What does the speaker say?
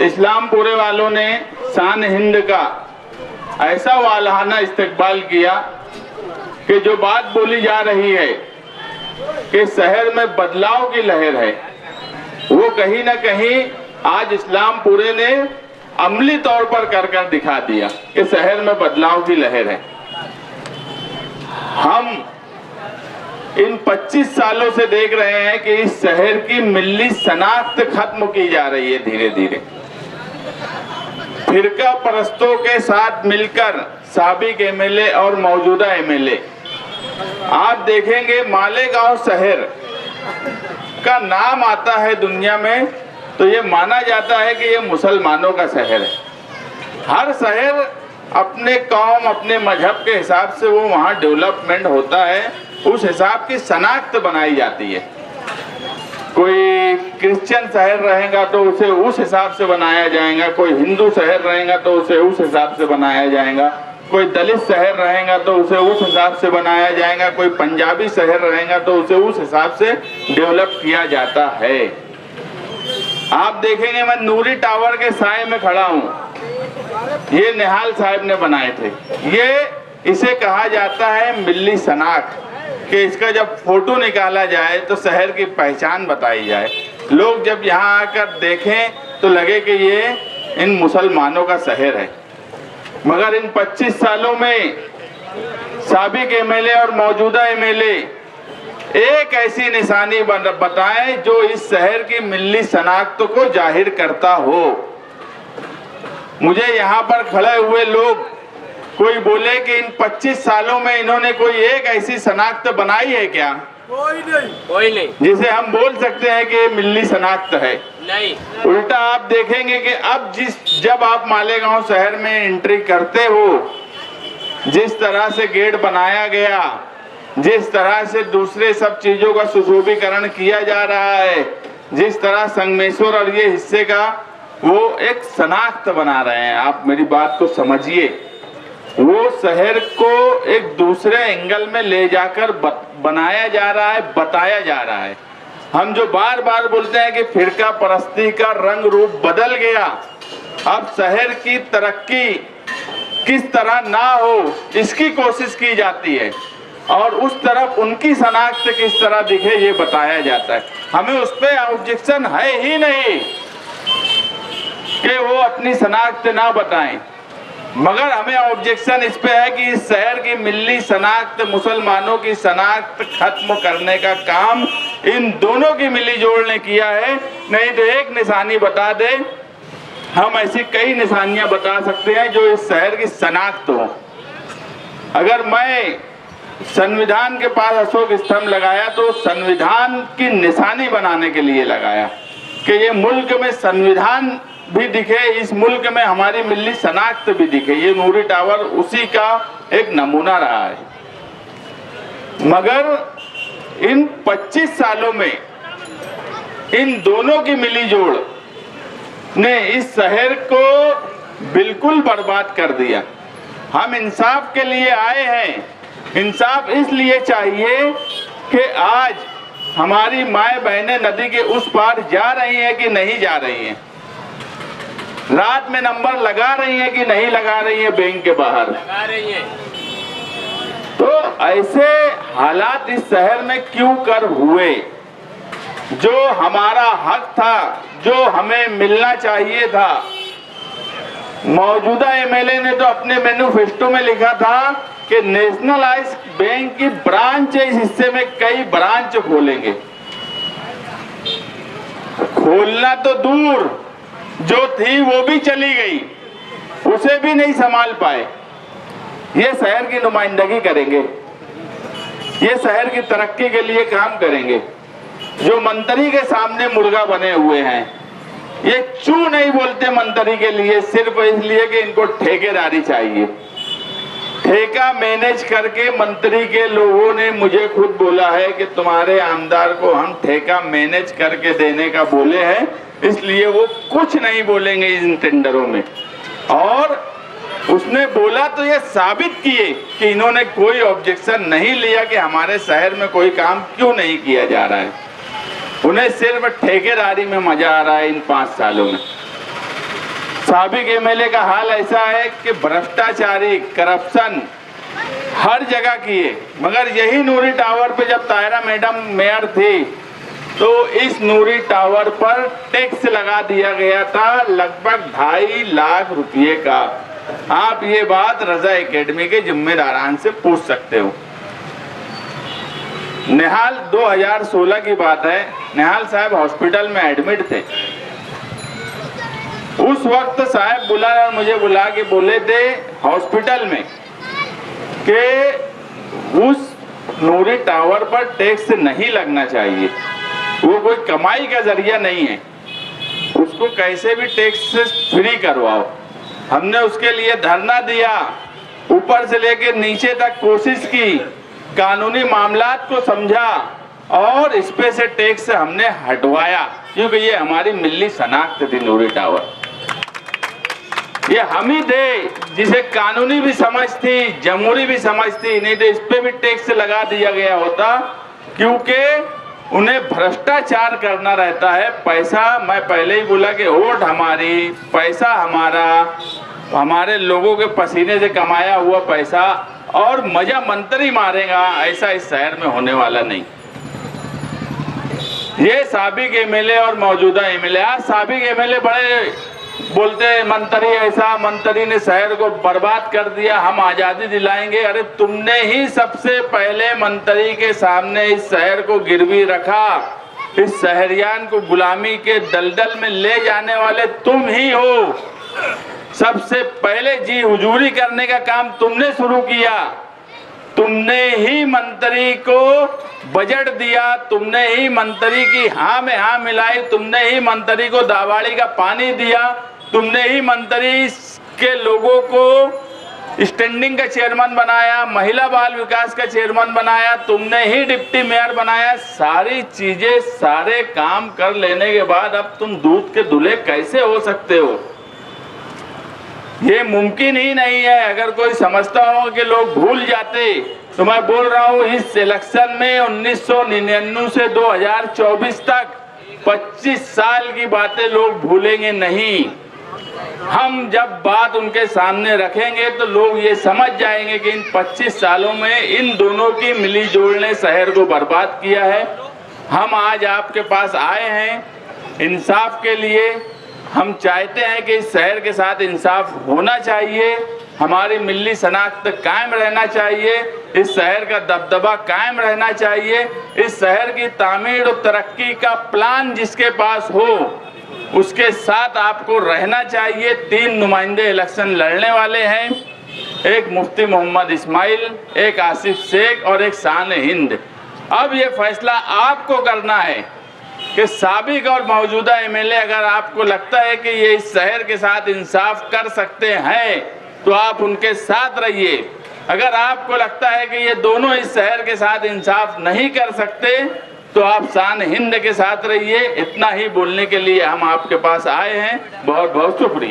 इस्लामपुरे वालों ने शान हिंद का ऐसा वालहाना इस्तकबाल किया कि जो बात बोली जा रही है कि शहर में बदलाव की लहर है, वो कहीं ना कहीं आज इस्लामपुरे ने अमली तौर पर कर दिखा दिया कि शहर में बदलाव की लहर है। हम इन 25 सालों से देख रहे हैं कि इस शहर की मिल्ली शनाख्त खत्म की जा रही है धीरे धीरे। फिरका परस्तों के साथ मिलकर साबिक एमएलए और मौजूदा एमएलए, आप देखेंगे मालेगांव शहर का नाम आता है दुनिया में तो ये माना जाता है कि ये मुसलमानों का शहर है। हर शहर अपने कौम अपने मजहब के हिसाब से वो वहाँ डेवलपमेंट होता है, उस हिसाब की शनाख्त बनाई जाती है। कोई क्रिश्चियन शहर रहेगा तो उसे उस हिसाब से बनाया जाएगा, कोई हिंदू शहर रहेगा तो उसे उस हिसाब से बनाया जाएगा, कोई दलित शहर रहेगा तो उसे उस हिसाब से बनाया जाएगा, कोई पंजाबी शहर रहेगा तो उसे उस हिसाब से डेवलप किया जाता है। आप देखेंगे मैं नूरी टावर के साए में खड़ा हूँ, ये निहाल साहब ने बनाए थे। ये इसे कहा जाता है मिल्ली शनाख्त कि इसका जब फोटो निकाला जाए तो शहर की पहचान बताई जाए, लोग जब यहाँ आकर देखें तो लगे कि ये इन मुसलमानों का शहर है। मगर इन 25 सालों में साबिक एमएलए और मौजूदा एमएलए एक ऐसी निशानी बताएं जो इस शहर की मिल्ली शनाख्त को जाहिर करता हो। मुझे यहाँ पर खड़े हुए लोग कोई बोले कि इन 25 सालों में इन्होंने कोई एक ऐसी शनाख्त बनाई है क्या? कोई नहीं जिसे हम बोल सकते हैं कि मिल्ली शनाख्त है। नहीं, उल्टा आप देखेंगे कि अब जब आप मालेगांव शहर में एंट्री करते हो, जिस तरह से गेट बनाया गया, जिस तरह से दूसरे सब चीजों का सुशोभीकरण किया जा रहा है, जिस तरह संगमेश्वर और ये हिस्से का वो एक शनाख्त बना रहे हैं, आप मेरी बात को समझिए। वो शहर को एक दूसरे एंगल में ले जाकर बनाया जा रहा है, बताया जा रहा है। हम जो बार बार बोलते हैं कि फिरका परस्ती का रंग रूप बदल गया, अब शहर की तरक्की किस तरह ना हो इसकी कोशिश की जाती है और उस तरफ उनकी शनाख्त किस तरह दिखे ये बताया जाता है। हमें उस पर ऑब्जेक्शन है ही नहीं कि वो अपनी शनाख्त ना बताएं, मगर हमें ऑब्जेक्शन इस पे है कि इस शहर की मिल्ली शनाख्त, मुसलमानों की शनाख्त खत्म करने का काम इन दोनों की मिली जोड़ ने किया है। नहीं तो एक निशानी बता दे, हम ऐसी कई निशानियां बता सकते हैं जो इस शहर की शनाख्त हो। अगर मैं संविधान के पास अशोक स्तंभ लगाया तो संविधान की निशानी बनाने के लिए लगाया कि ये मुल्क में संविधान भी दिखे, इस मुल्क में हमारी मिल्ली शनाख्त भी दिखे। ये नूरी टावर उसी का एक नमूना रहा है। मगर इन 25 सालों में इन दोनों की मिली जोड़ ने इस शहर को बिल्कुल बर्बाद कर दिया। हम इंसाफ के लिए आए हैं, इंसाफ इसलिए चाहिए कि आज हमारी माए बहनें नदी के उस पार जा रही हैं कि नहीं जा रही हैं, रात में नंबर लगा रही हैं कि नहीं लगा रही हैं, बैंक के बाहर लगा रही हैं। तो ऐसे हालात इस शहर में क्यों कर हुए? जो हमारा हक था, जो हमें मिलना चाहिए था। मौजूदा एमएलए ने तो अपने मैनिफेस्टो में लिखा था कि नेशनलाइज्ड बैंक की ब्रांच इस हिस्से में कई ब्रांच खोलेंगे। खोलना तो दूर, जो थी वो भी चली गई, उसे भी नहीं संभाल पाए। ये शहर की नुमाइंदगी करेंगे, ये शहर की तरक्की के लिए काम करेंगे। जो मंत्री के सामने मुर्गा बने हुए हैं, ये चू नहीं बोलते मंत्री के लिए सिर्फ इसलिए कि इनको ठेकेदारी चाहिए। ठेका मैनेज करके मंत्री के लोगों ने मुझे खुद बोला है कि तुम्हारे आमदार को हम ठेका मैनेज करके देने का बोले हैं, इसलिए वो कुछ नहीं बोलेंगे इन टेंडरों में। और उसने बोला तो ये साबित किए कि इन्होंने कोई ऑब्जेक्शन नहीं लिया कि हमारे शहर में कोई काम क्यों नहीं किया जा रहा है। उन्हें सिर्फ ठेकेदारी में मजा आ रहा है इन 5 सालों में। साबिक एमएलए का हाल ऐसा है कि भ्रष्टाचारी, करप्शन हर जगह किए, मगर यही नूरी टावर पे जब तायरा मैडम मेयर थी तो इस नूरी टावर पर टैक्स लगा दिया गया था लगभग 2.5 लाख रुपये का। आप ये बात रजा एकेडमी के जिम्मेदारान से पूछ सकते हो। निहाल 2016 की बात है, निहाल साहब हॉस्पिटल में एडमिट थे। उस वक्त साहब मुझे बुला के बोले थे हॉस्पिटल में कि उस नूरी टावर पर टैक्स नहीं लगना चाहिए, वो कोई कमाई का जरिया नहीं है, उसको कैसे भी टैक्स से फ्री करवाओ। हमने उसके लिए धरना दिया, ऊपर से लेकर नीचे तक कोशिश की, कानूनी मामलात को समझा और इस पे से टैक्स हमने हटवाया, क्योंकि ये हमारी मिली शनाख्त थी। नूरी टावर ये हम ही थे जिसे कानूनी भी समझ थी, जमहूरी भी समझ थी, नहीं तो इस पे भी टैक्स लगा दिया गया होता, क्योंकि उन्हें भ्रष्टाचार करना रहता है। पैसा, मैं पहले ही बोला कि वोट हमारी, पैसा हमारा, हमारे लोगों के पसीने से कमाया हुआ पैसा, और मजा मंत्री मारेगा ऐसा इस शहर में होने वाला नहीं। ये साबिक एमएलए और मौजूदा एमएलए, आज साबिक एमएलए बड़े बोलते हैं मंत्री ऐसा, मंत्री ने शहर को बर्बाद कर दिया, हम आजादी दिलाएंगे। अरे तुमने ही सबसे पहले मंत्री के सामने इस शहर को गिरवी रखा, इस शहरियान को गुलामी के दलदल में ले जाने वाले तुम ही हो। सबसे पहले जी हुजूरी करने का काम तुमने शुरू किया, तुमने ही मंत्री को बजट दिया, तुमने ही मंत्री की हाँ में हाँ मिलाई, तुमने ही मंत्री को दावाड़ी का पानी दिया, तुमने ही मंत्री के लोगों को स्टैंडिंग का चेयरमैन बनाया, महिला बाल विकास का चेयरमैन बनाया, तुमने ही डिप्टी मेयर बनाया। सारी चीजें, सारे काम कर लेने के बाद अब तुम दूध के दूल्हे कैसे हो सकते हो? ये मुमकिन ही नहीं है। अगर कोई समझता हो कि लोग भूल जाते, तो मैं बोल रहा हूँ इस इलेक्शन में 1999 से 2024 तक 25 साल की बातें लोग भूलेंगे नहीं। हम जब बात उनके सामने रखेंगे तो लोग ये समझ जाएंगे कि इन 25 सालों में इन दोनों की मिली जोड़ ने शहर को बर्बाद किया है। हम आज आपके पास आए हैं इंसाफ के लिए। हम चाहते हैं कि इस शहर के साथ इंसाफ होना चाहिए, हमारी मिली शनाख्त कायम रहना चाहिए, इस शहर का दबदबा कायम रहना चाहिए, इस शहर की तामीर और तरक्की का प्लान जिसके पास हो उसके साथ आपको रहना चाहिए। 3 नुमाइंदे इलेक्शन लड़ने वाले हैं, एक मुफ्ती मोहम्मद इस्माइल, एक आसिफ शेख और एक शान हिंद। अब ये फैसला आपको करना है कि साबिक और मौजूदा एमएलए, अगर आपको लगता है कि ये इस शहर के साथ इंसाफ कर सकते हैं तो आप उनके साथ रहिए। अगर आपको लगता है कि ये दोनों इस शहर के साथ इंसाफ नहीं कर सकते तो आप शान हिंद के साथ रहिए। इतना ही बोलने के लिए हम आपके पास आए हैं। बहुत बहुत शुक्रिया।